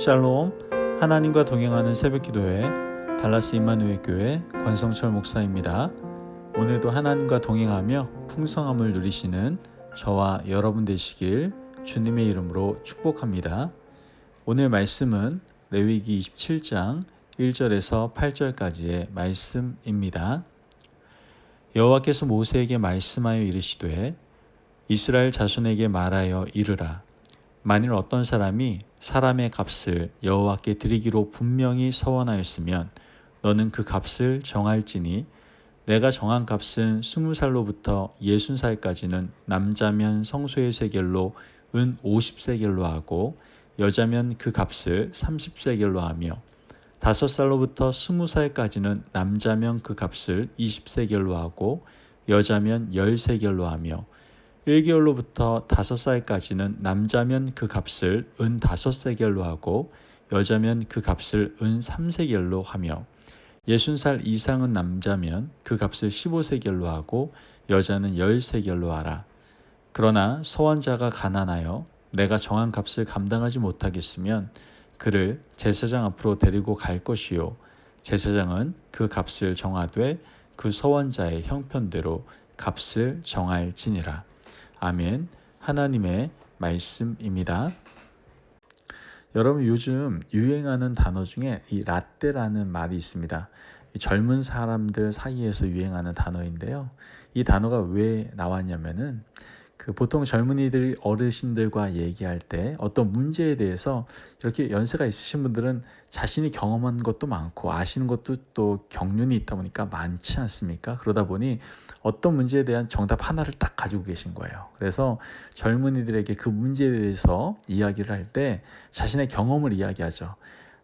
샬롬, 하나님과 동행하는 새벽기도회 달라스 임마누엘 교회 권성철 목사입니다. 오늘도 하나님과 동행하며 풍성함을 누리시는 저와 여러분 되시길 주님의 이름으로 축복합니다. 오늘 말씀은 레위기 27장 1절에서 8절까지의 말씀입니다. 여호와께서 모세에게 말씀하여 이르시되 이스라엘 자손에게 말하여 이르라. 만일 어떤 사람이 사람의 값을 여호와께 드리기로 분명히 서원하였으면 너는 그 값을 정할지니 내가 정한 값은 20살로부터 60살까지는 남자면 성소의 세겔로 은 50세겔로 하고 여자면 그 값을 30세겔로 하며 5살로부터 20살까지는 남자면 그 값을 20세겔로 하고 여자면 10세겔로 하며 1개월로부터 5살까지는 남자면 그 값을 은 5세겔로 하고 여자면 그 값을 은 3세겔로 하며 60살 이상은 남자면 그 값을 15세겔로 하고 여자는 10세겔로 하라. 그러나 서원자가 가난하여 내가 정한 값을 감당하지 못하겠으면 그를 제사장 앞으로 데리고 갈 것이요 제사장은 그 값을 정하되 그 서원자의 형편대로 값을 정할지니라. 아멘. 하나님의 말씀입니다. 여러분, 요즘 유행하는 단어 중에 이 라떼라는 말이 있습니다. 젊은 사람들 사이에서 유행하는 단어인데요. 이 단어가 왜 나왔냐면은 보통 젊은이들이 어르신들과 얘기할 때 어떤 문제에 대해서 이렇게 연세가 있으신 분들은 자신이 경험한 것도 많고 아시는 것도 또 경륜이 있다 보니까 많지 않습니까? 그러다 보니 어떤 문제에 대한 정답 하나를 딱 가지고 계신 거예요. 그래서 젊은이들에게 그 문제에 대해서 이야기를 할 때 자신의 경험을 이야기하죠.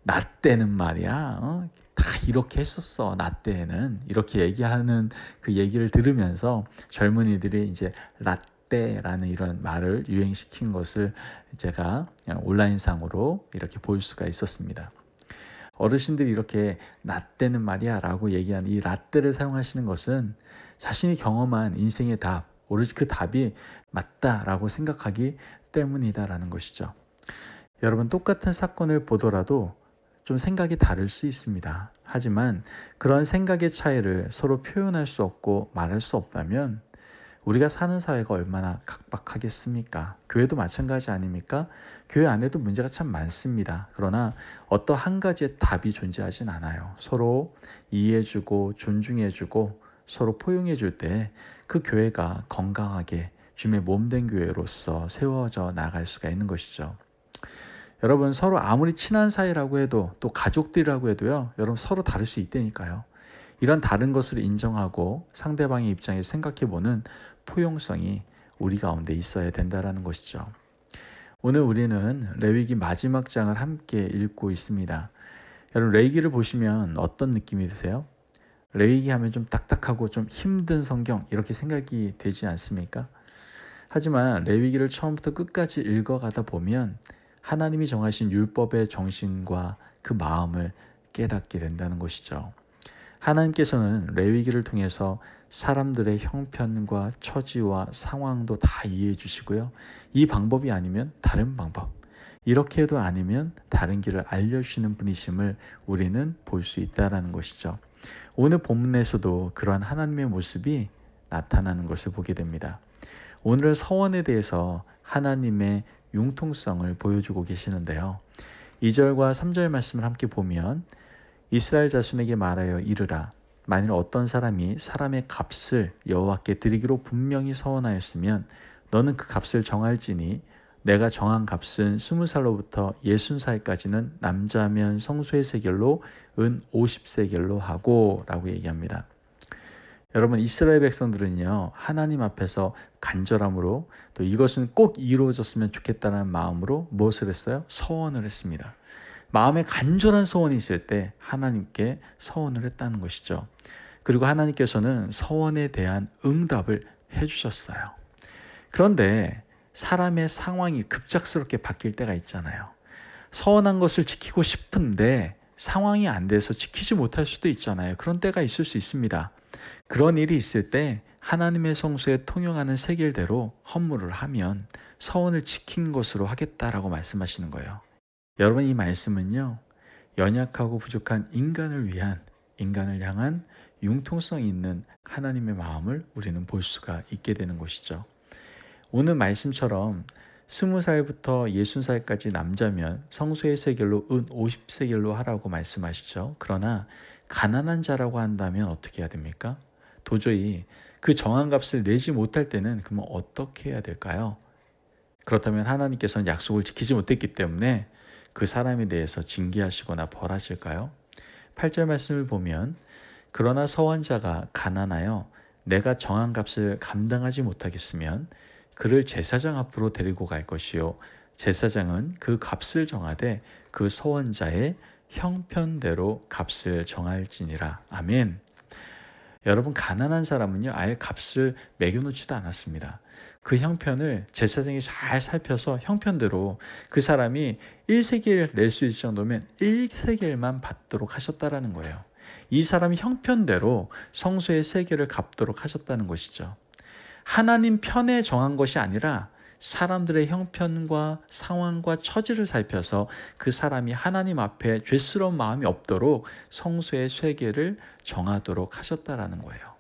나 때는 말이야, 다 이렇게 했었어. 나 때에는 이렇게 얘기하는 그 얘기를 들으면서 젊은이들이 이제 라떼라는 이런 말을 유행시킨 것을 제가 온라인상으로 이렇게 볼 수가 있었습니다. 어르신들이 이렇게 나 때는 말이야 라고 얘기하는 이 라떼를 사용하시는 것은 자신이 경험한 인생의 답, 오로지 그 답이 맞다라고 생각하기 때문이다라는 것이죠. 여러분, 똑같은 사건을 보더라도 좀 생각이 다를 수 있습니다. 하지만 그런 생각의 차이를 서로 표현할 수 없고 말할 수 없다면 우리가 사는 사회가 얼마나 각박하겠습니까? 교회도 마찬가지 아닙니까? 교회 안에도 문제가 참 많습니다. 그러나 어떤 한 가지의 답이 존재하진 않아요. 서로 이해해주고 존중해주고 서로 포용해줄 때 그 교회가 건강하게 주님의 몸된 교회로서 세워져 나갈 수가 있는 것이죠. 여러분, 서로 아무리 친한 사이라고 해도 또 가족들이라고 해도요, 여러분 서로 다를 수 있다니까요. 이런 다른 것을 인정하고 상대방의 입장에 생각해보는 포용성이 우리 가운데 있어야 된다는 것이죠. 오늘 우리는 레위기 마지막 장을 함께 읽고 있습니다. 여러분, 레위기를 보시면 어떤 느낌이 드세요? 레위기 하면 좀 딱딱하고 좀 힘든 성경 이렇게 생각이 되지 않습니까? 하지만 레위기를 처음부터 끝까지 읽어가다 보면 하나님이 정하신 율법의 정신과 그 마음을 깨닫게 된다는 것이죠. 하나님께서는 레위기를 통해서 사람들의 형편과 처지와 상황도 다 이해해 주시고요. 이 방법이 아니면 다른 방법, 이렇게 해도 아니면 다른 길을 알려주시는 분이심을 우리는 볼 수 있다는 것이죠. 오늘 본문에서도 그러한 하나님의 모습이 나타나는 것을 보게 됩니다. 오늘은 서원에 대해서 하나님의 융통성을 보여주고 계시는데요. 2절과 3절 말씀을 함께 보면 이스라엘 자손에게 말하여 이르라. 만일 어떤 사람이 사람의 값을 여호와께 드리기로 분명히 서원하였으면 너는 그 값을 정할지니 내가 정한 값은 20살로부터 60살까지는 남자면 성소의 세겔로 은 50세겔로 하고 라고 얘기합니다. 여러분, 이스라엘 백성들은요, 하나님 앞에서 간절함으로 또 이것은 꼭 이루어졌으면 좋겠다는 마음으로 무엇을 했어요? 서원을 했습니다. 마음에 간절한 서원이 있을 때 하나님께 서원을 했다는 것이죠. 그리고 하나님께서는 서원에 대한 응답을 해주셨어요. 그런데 사람의 상황이 급작스럽게 바뀔 때가 있잖아요. 서원한 것을 지키고 싶은데 상황이 안 돼서 지키지 못할 수도 있잖아요. 그런 때가 있을 수 있습니다. 그런 일이 있을 때 하나님의 성소에 통용하는 세겔대로 헌물을 하면 서원을 지킨 것으로 하겠다라고 말씀하시는 거예요. 여러분, 이 말씀은요, 연약하고 부족한 인간을 향한 융통성 있는 하나님의 마음을 우리는 볼 수가 있게 되는 것이죠. 오늘 말씀처럼 20살부터 60살까지 남자면 성소의 세겔로 은 50세겔로 하라고 말씀하시죠. 그러나 가난한 자라고 한다면 어떻게 해야 됩니까? 도저히 그 정한 값을 내지 못할 때는 그러면 어떻게 해야 될까요? 그렇다면 하나님께서는 약속을 지키지 못했기 때문에 그 사람에 대해서 징계하시거나 벌하실까요? 8절 말씀을 보면 그러나 서원자가 가난하여 내가 정한 값을 감당하지 못하겠으면 그를 제사장 앞으로 데리고 갈 것이요 제사장은 그 값을 정하되 그 서원자의 형편대로 값을 정할지니라. 아멘. 여러분, 가난한 사람은요 아예 값을 매겨놓지도 않았습니다. 그 형편을 제사장이 잘 살펴서 형편대로 그 사람이 1세겔 낼 수 있을 정도면 1세겔만 받도록 하셨다라는 거예요. 이 사람이 형편대로 성소의 세겔을 갚도록 하셨다는 것이죠. 하나님 편에 정한 것이 아니라 사람들의 형편과 상황과 처지를 살펴서 그 사람이 하나님 앞에 죄스러운 마음이 없도록 성소의 세겔을 정하도록 하셨다라는 거예요.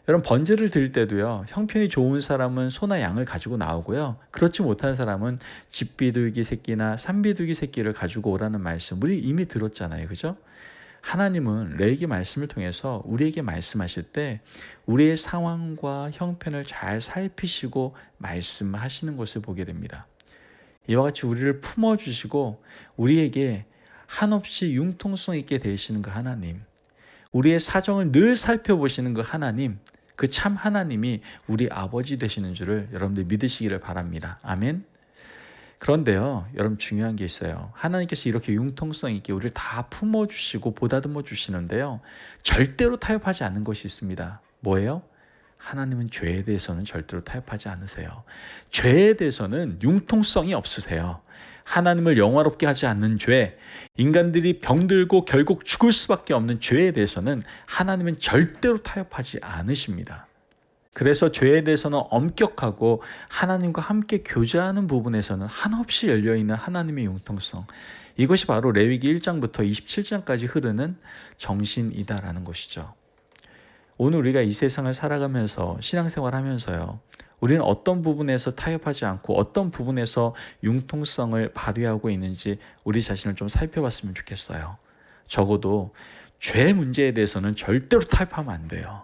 여러분, 번제를 드릴 때도요, 형편이 좋은 사람은 소나 양을 가지고 나오고요, 그렇지 못한 사람은 집비둘기 새끼나 산비둘기 새끼를 가지고 오라는 말씀 우리 이미 들었잖아요. 그죠? 하나님은 레위기 말씀을 통해서 우리에게 말씀하실 때 우리의 상황과 형편을 잘 살피시고 말씀하시는 것을 보게 됩니다. 이와 같이 우리를 품어주시고 우리에게 한없이 융통성 있게 되시는 그 하나님, 우리의 사정을 늘 살펴보시는 그 하나님, 그 참 하나님이 우리 아버지 되시는 줄을 여러분들 믿으시기를 바랍니다. 아멘. 그런데요, 여러분, 중요한 게 있어요. 하나님께서 이렇게 융통성 있게 우리를 다 품어주시고 보다듬어 주시는데요, 절대로 타협하지 않는 것이 있습니다. 뭐예요? 하나님은 죄에 대해서는 절대로 타협하지 않으세요. 죄에 대해서는 융통성이 없으세요. 하나님을 영화롭게 하지 않는 죄, 인간들이 병들고 결국 죽을 수밖에 없는 죄에 대해서는 하나님은 절대로 타협하지 않으십니다. 그래서 죄에 대해서는 엄격하고 하나님과 함께 교제하는 부분에서는 한없이 열려있는 하나님의 융통성, 이것이 바로 레위기 1장부터 27장까지 흐르는 정신이다라는 것이죠. 오늘 우리가 이 세상을 살아가면서 신앙생활하면서요, 우리는 어떤 부분에서 타협하지 않고 어떤 부분에서 융통성을 발휘하고 있는지 우리 자신을 좀 살펴봤으면 좋겠어요. 적어도 죄 문제에 대해서는 절대로 타협하면 안 돼요.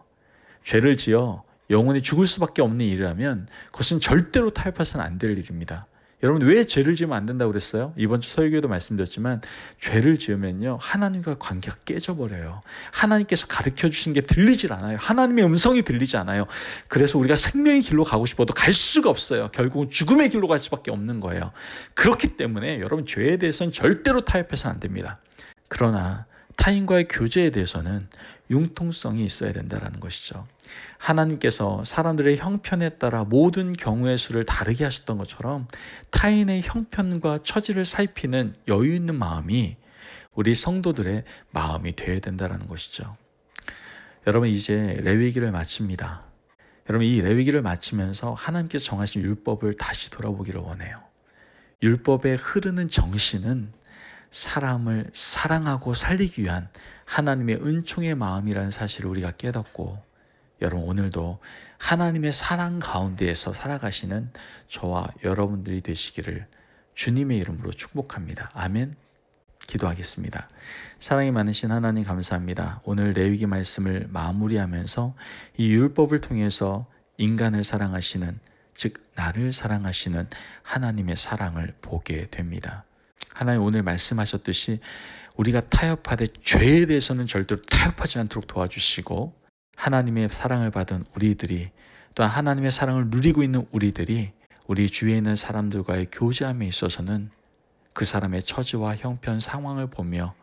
죄를 지어 영원히 죽을 수밖에 없는 일이라면 그것은 절대로 타협해서는 안 될 일입니다. 여러분, 왜 죄를 지으면 안 된다고 그랬어요? 이번 주 설교에도 말씀드렸지만 죄를 지으면요 하나님과 관계가 깨져버려요. 하나님께서 가르쳐 주신 게 들리질 않아요. 하나님의 음성이 들리지 않아요. 그래서 우리가 생명의 길로 가고 싶어도 갈 수가 없어요. 결국은 죽음의 길로 갈 수밖에 없는 거예요. 그렇기 때문에 여러분, 죄에 대해서는 절대로 타협해서는 안 됩니다. 그러나 타인과의 교제에 대해서는 융통성이 있어야 된다는 것이죠. 하나님께서 사람들의 형편에 따라 모든 경우의 수를 다르게 하셨던 것처럼 타인의 형편과 처지를 살피는 여유 있는 마음이 우리 성도들의 마음이 되어야 된다는 것이죠. 여러분, 이제 레위기를 마칩니다. 여러분, 이 레위기를 마치면서 하나님께서 정하신 율법을 다시 돌아보기를 원해요. 율법에 흐르는 정신은 사람을 사랑하고 살리기 위한 하나님의 은총의 마음이라는 사실을 우리가 깨닫고, 여러분, 오늘도 하나님의 사랑 가운데에서 살아가시는 저와 여러분들이 되시기를 주님의 이름으로 축복합니다. 아멘. 기도하겠습니다. 사랑이 많으신 하나님, 감사합니다. 오늘 레위기 말씀을 마무리하면서 이 율법을 통해서 인간을 사랑하시는, 즉 나를 사랑하시는 하나님의 사랑을 보게 됩니다. 하나님, 오늘 말씀하셨듯이 우리가 타협하되 죄에 대해서는 절대로 타협하지 않도록 도와주시고, 하나님의 사랑을 받은 우리들이, 또한 하나님의 사랑을 누리고 있는 우리들이 우리 주위에 있는 사람들과의 교제함에 있어서는 그 사람의 처지와 형편, 상황을 보며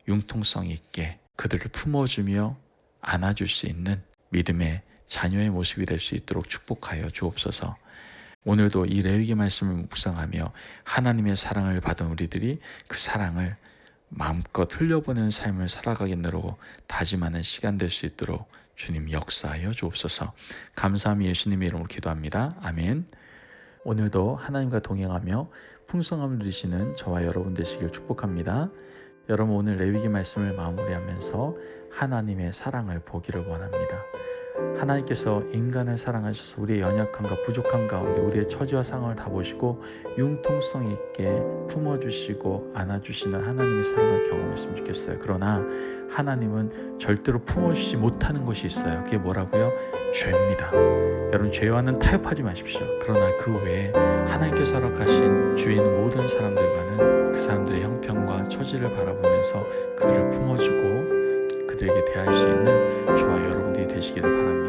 융통성 있게 그들을 품어주며 안아줄 수 있는 믿음의 자녀의 모습이 될 수 있도록 축복하여 주옵소서. 오늘도 이 레위기 말씀을 묵상하며 하나님의 사랑을 받은 우리들이 그 사랑을 마음껏 흘려보내는 삶을 살아가겠노라고 다짐하는 시간 될 수 있도록 주님 역사하여 주옵소서. 감사함이 예수님의 이름으로 기도합니다. 아멘. 오늘도 하나님과 동행하며 풍성함을 누리시는 저와 여러분 되시길 축복합니다. 여러분 오늘 레위기 말씀을 마무리하면서 하나님의 사랑을 보기를 원합니다. 하나님께서 인간을 사랑하셔서 우리의 연약함과 부족함 가운데 우리의 처지와 상황을 다 보시고 융통성 있게 품어주시고 안아주시는 하나님의 사랑을 경험했으면 좋겠어요. 그러나 하나님은 절대로 품어주지 못하는 것이 있어요. 그게 뭐라고요? 죄입니다. 여러분 죄와는 타협하지 마십시오. 그러나 그 외에 하나님께서 허락하신 주위에 있는 모든 사람들과는 그 사람들의 형편과 처지를 바라보면서 그들을 품어주고 그들에게 대할 수 있는 저와 여러분들이 되시기를 바랍니다.